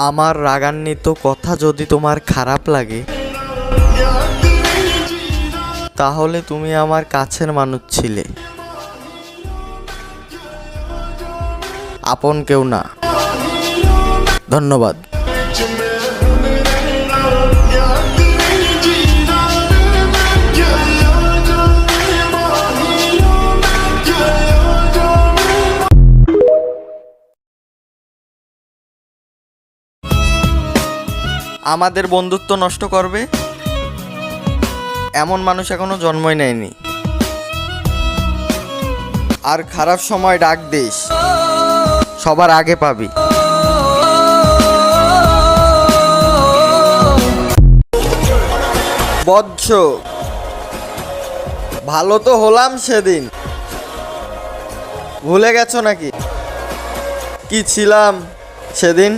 আমার রাগান্বিত কথা যদি তোমার খারাপ লাগে, তাহলে তুমি আমার কাছের মানুষ ছিলে, আপন কেউ না। ধন্যবাদ। আমাদের বন্ধুত্ব নষ্ট করবে এমন মানুষ এখনো জন্মই নেয়নি। আর খারাপ সময় ডাক দিস, সবার আগে পাবি। বজ্জ, ভালো তো হলাম সেদিন, ভুলে গেছো নাকি কি ছিলাম সেদিন?